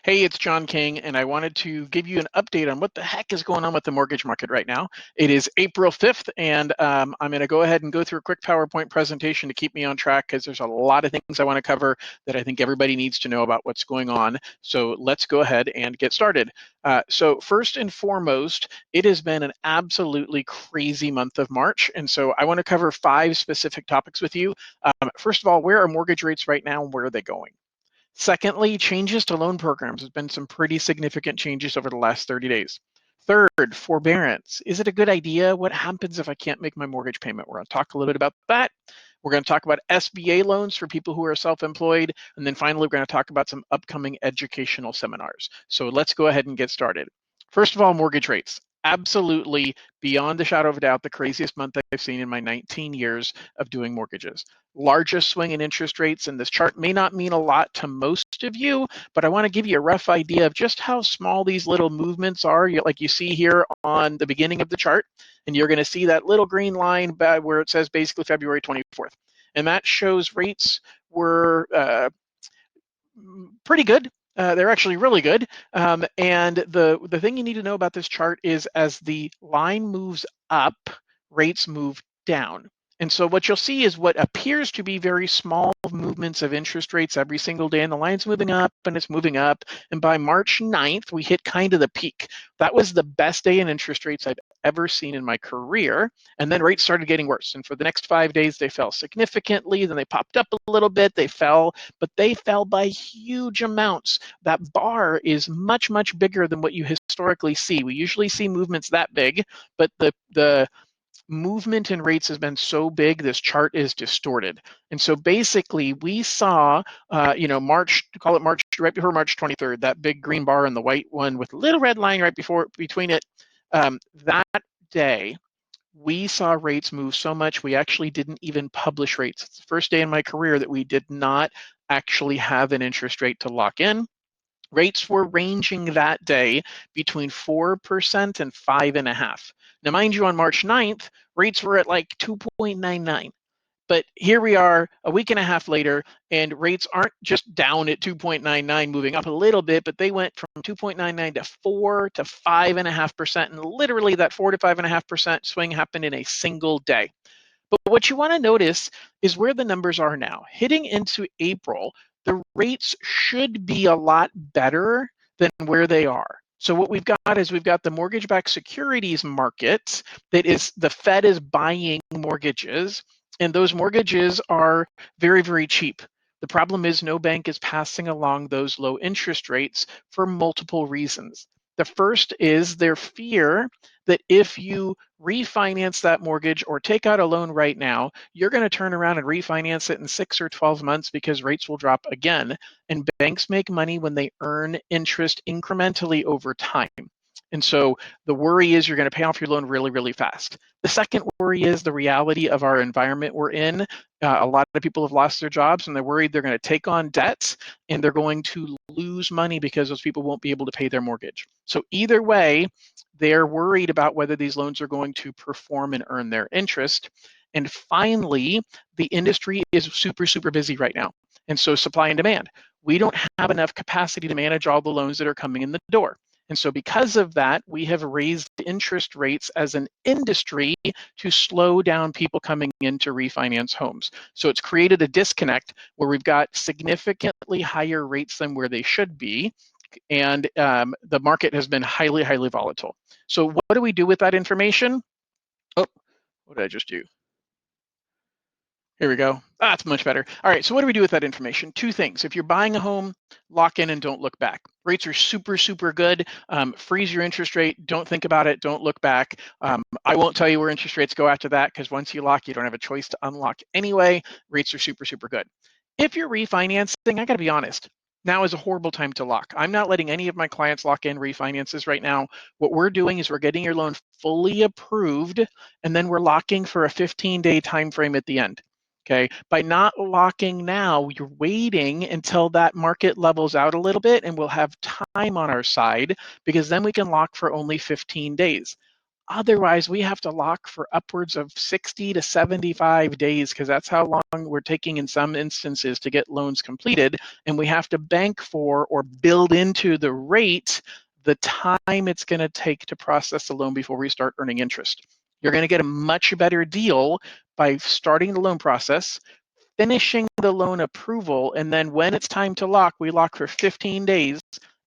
Hey, it's John King, and I wanted to give you an update on what the heck is going on with the mortgage market right now. It is April 5th, and I'm going to go ahead and go through a quick PowerPoint presentation to keep me on track because there's a lot of things I want to cover that I think everybody needs to know about what's going on. So let's go ahead and get started. So first and foremost, it has been an absolutely crazy month of March, and so I want to cover 5 specific topics with you. First of all, where are mortgage rates right now and where are they going? Secondly, changes to loan programs. There's been some pretty significant changes over the last 30 days. Third, forbearance. Is it a good idea? What happens if I can't make my mortgage payment? We're going to talk a little bit about that. We're going to talk about SBA loans for people who are self-employed. And then finally, we're going to talk about some upcoming educational seminars. So let's go ahead and get started. First of all, mortgage rates. Absolutely, beyond a shadow of a doubt, the craziest month I've seen in my 19 years of doing mortgages. Largest swing in interest rates, and this chart may not mean a lot to most of you, but I want to give you a rough idea of just how small these little movements are, like you see here on the beginning of the chart, and you're going to see that little green line where it says basically February 24th, and that shows rates were pretty good. They're actually really good. And the thing you need to know about this chart is as the line moves up, rates move down. And so what you'll see is what appears to be very small movements of interest rates every single day, and the line's moving up and it's moving up. And by March 9th, we hit kind of the peak. That was the best day in interest rates I've ever seen in my career. And then rates started getting worse. And for the next 5 days, they fell significantly. Then they popped up a little bit. They fell, but they fell by huge amounts. That bar is much, much bigger than what you historically see. We usually see movements that big, but the movement in rates has been so big, this chart is distorted. And so basically we saw, March, call it March, right before March 23rd, that big green bar and the white one with a little red line right between it. That day, we saw rates move so much, we actually didn't even publish rates. It's the first day in my career that we did not actually have an interest rate to lock in. Rates were ranging that day between 4% and 5.5%. Now, mind you, on March 9th, rates were at like 2.99. But here we are a week and a half later, and rates aren't just down at 2.99, moving up a little bit, but they went from 2.99 to 4 to 5.5%. And literally that 4 to 5.5% swing happened in a single day. But what you want to notice is where the numbers are now. Hitting into April, the rates should be a lot better than where they are. So what we've got is we've got the mortgage-backed securities market that is, the Fed is buying mortgages, and those mortgages are very, very cheap. The problem is no bank is passing along those low interest rates for multiple reasons. The first is their fear that if you refinance that mortgage or take out a loan right now, you're going to turn around and refinance it in 6 or 12 months because rates will drop again. And banks make money when they earn interest incrementally over time. And so the worry is you're going to pay off your loan really, really fast. The second worry is the reality of our environment we're in. A lot of people have lost their jobs and they're worried they're going to take on debts and they're going to lose money because those people won't be able to pay their mortgage. So either way, they're worried about whether these loans are going to perform and earn their interest. And finally, the industry is super, super busy right now. And so supply and demand. We don't have enough capacity to manage all the loans that are coming in the door. And so because of that, we have raised interest rates as an industry to slow down people coming in to refinance homes. So it's created a disconnect where we've got significantly higher rates than where they should be. And the market has been highly, highly volatile. So what do we do with that information? Oh, what did I just do? Here we go. That's much better. All right, so what do we do with that information? 2 things. If you're buying a home, lock in and don't look back. Rates are super, super good. Freeze your interest rate. Don't think about it. Don't look back. I won't tell you where interest rates go after that because once you lock, you don't have a choice to unlock anyway. Rates are super, super good. If you're refinancing, I got to be honest, now is a horrible time to lock. I'm not letting any of my clients lock in refinances right now. What we're doing is we're getting your loan fully approved, and then we're locking for a 15-day time frame at the end. Okay, by not locking now, you're waiting until that market levels out a little bit and we'll have time on our side because then we can lock for only 15 days. Otherwise, we have to lock for upwards of 60 to 75 days because that's how long we're taking in some instances to get loans completed. And we have to bank for or build into the rate the time it's going to take to process the loan before we start earning interest. You're going to get a much better deal by starting the loan process, finishing the loan approval, and then when it's time to lock, we lock for 15 days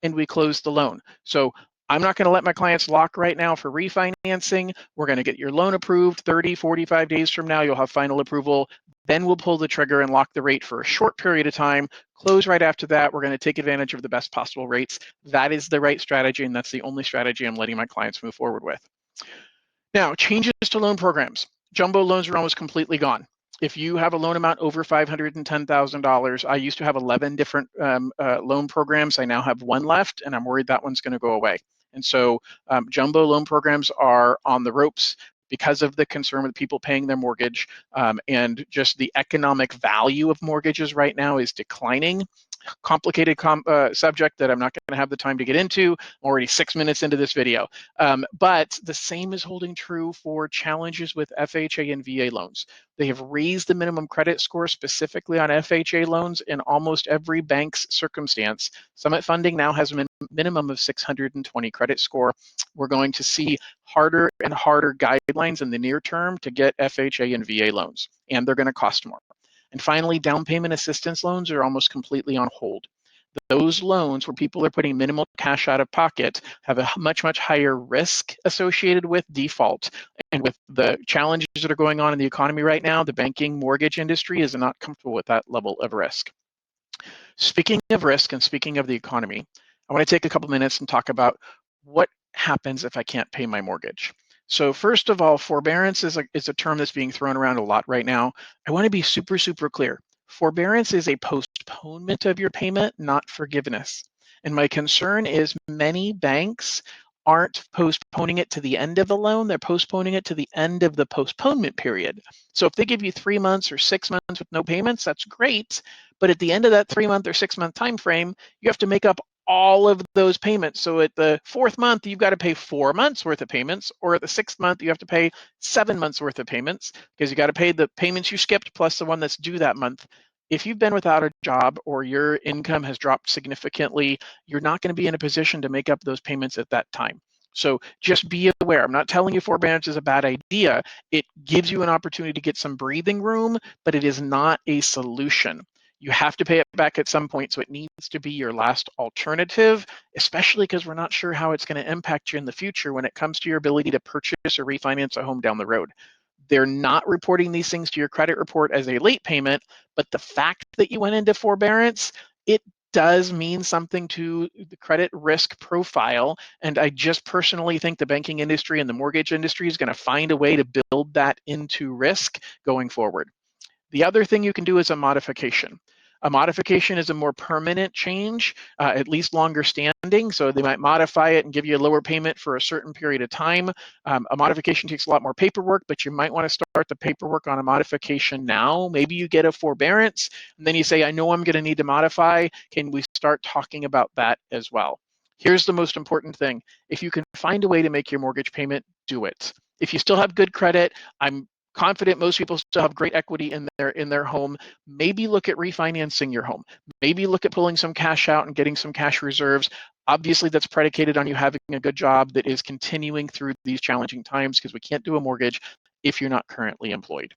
and we close the loan. So I'm not going to let my clients lock right now for refinancing. We're going to get your loan approved 30, 45 days from now. You'll have final approval. Then we'll pull the trigger and lock the rate for a short period of time, close right after that. We're going to take advantage of the best possible rates. That is the right strategy, and that's the only strategy I'm letting my clients move forward with. Now, changes to loan programs. Jumbo loans are almost completely gone. If you have a loan amount over $510,000, I used to have 11 different loan programs. I now have one left, and I'm worried that one's going to go away. And so jumbo loan programs are on the ropes because of the concern with people paying their mortgage, and just the economic value of mortgages right now is declining. Complicated subject that I'm not going to have the time to get into. I'm already 6 minutes into this video. But the same is holding true for challenges with FHA and VA loans. They have raised the minimum credit score specifically on FHA loans in almost every bank's circumstance. Summit Funding now has a minimum of 620 credit score. We're going to see harder and harder guidelines in the near term to get FHA and VA loans, and they're going to cost more. And finally, down payment assistance loans are almost completely on hold. Those loans where people are putting minimal cash out of pocket have a much, much higher risk associated with default. And with the challenges that are going on in the economy right now, the banking mortgage industry is not comfortable with that level of risk. Speaking of risk and speaking of the economy, I want to take a couple minutes and talk about what happens if I can't pay my mortgage. So first of all, forbearance is a term that's being thrown around a lot right now. I want to be super, super clear. Forbearance is a postponement of your payment, not forgiveness. And my concern is many banks aren't postponing it to the end of the loan, they're postponing it to the end of the postponement period. So if they give you 3 months or 6 months with no payments, that's great. But at the end of that 3-month or 6-month time frame, you have to make up all of those payments. So at the 4th month, you've got to pay 4 months worth of payments, or at the 6th month, you have to pay 7 months worth of payments because you got to pay the payments you skipped plus the one that's due that month. If you've been without a job or your income has dropped significantly, you're not going to be in a position to make up those payments at that time. So just be aware. I'm not telling you forbearance is a bad idea. It gives you an opportunity to get some breathing room, but it is not a solution. You have to pay it back at some point, so it needs to be your last alternative, especially because we're not sure how it's going to impact you in the future when it comes to your ability to purchase or refinance a home down the road. They're not reporting these things to your credit report as a late payment, but the fact that you went into forbearance, it does mean something to the credit risk profile. And I just personally think the banking industry and the mortgage industry is going to find a way to build that into risk going forward. The other thing you can do is a modification. A modification is a more permanent change, at least longer standing. So they might modify it and give you a lower payment for a certain period of time. A modification takes a lot more paperwork, but you might want to start the paperwork on a modification now. Maybe you get a forbearance, and then you say, I know I'm going to need to modify. Can we start talking about that as well? Here's the most important thing. If you can find a way to make your mortgage payment, do it. If you still have good credit, I'm confident most people still have great equity in their home. Maybe look at refinancing your home. Maybe look at pulling some cash out and getting some cash reserves. Obviously, that's predicated on you having a good job that is continuing through these challenging times, because we can't do a mortgage if you're not currently employed.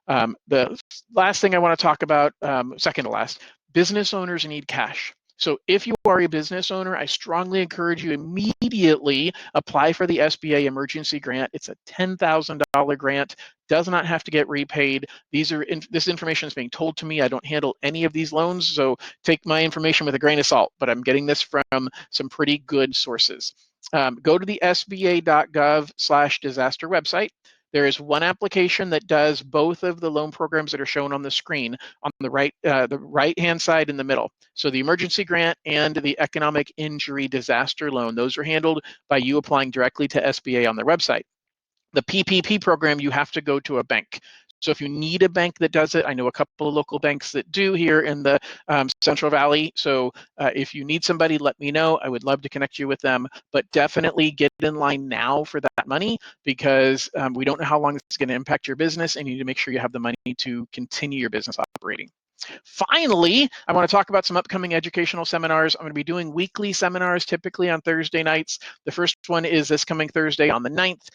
The last thing I want to talk about, second to last, business owners need cash. So if you are a business owner, I strongly encourage you immediately apply for the SBA emergency grant. It's a $10,000 grant, does not have to get repaid. This information is being told to me. I don't handle any of these loans, so take my information with a grain of salt, but I'm getting this from some pretty good sources. Go to the sba.gov/disaster website. There is one application that does both of the loan programs that are shown on the screen on the right-hand side in the middle. So the emergency grant and the economic injury disaster loan, those are handled by you applying directly to SBA on their website. The PPP program, you have to go to a bank. So if you need a bank that does it, I know a couple of local banks that do here in the Central Valley. So if you need somebody, let me know. I would love to connect you with them, but definitely get in line now for that money, because we don't know how long it's going to impact your business, and you need to make sure you have the money to continue your business operating. Finally, I want to talk about some upcoming educational seminars. I'm going to be doing weekly seminars, typically on Thursday nights. The first one is this coming Thursday on the 9th.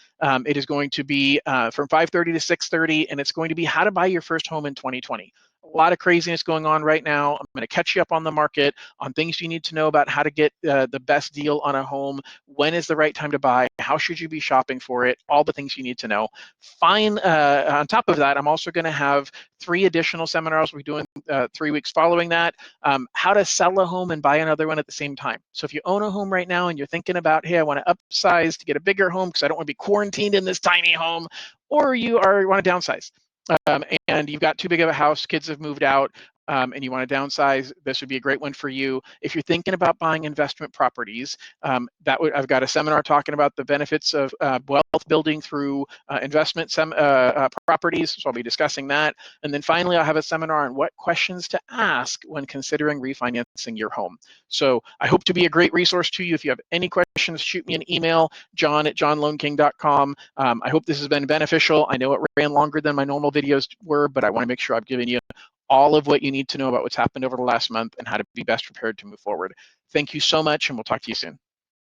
It is going to be from 5:30 to 6:30, and it's going to be how to buy your first home in 2020. A lot of craziness going on right now. I'm going to catch you up on the market, on things you need to know about how to get the best deal on a home, when is the right time to buy, how should you be shopping for it, all the things you need to know. On top of that, I'm also going to have 3 additional seminars we're doing 3 weeks following that, how to sell a home and buy another one at the same time. So if you own a home right now and you're thinking about, hey, I want to upsize to get a bigger home because I don't want to be quarantined in this tiny home, or you want to downsize, and you've got too big of a house, kids have moved out, and you want to downsize, this would be a great one for you. If you're thinking about buying investment properties, I've got a seminar talking about the benefits of wealth building through investment properties, so I'll be discussing that. And then finally, I'll have a seminar on what questions to ask when considering refinancing your home. So I hope to be a great resource to you. If you have any questions, shoot me an email, john@johnloanking.com. I hope this has been beneficial. I know it ran longer than my normal videos were, but I want to make sure I've given you all of what you need to know about what's happened over the last month and how to be best prepared to move forward. Thank you so much, and we'll talk to you soon.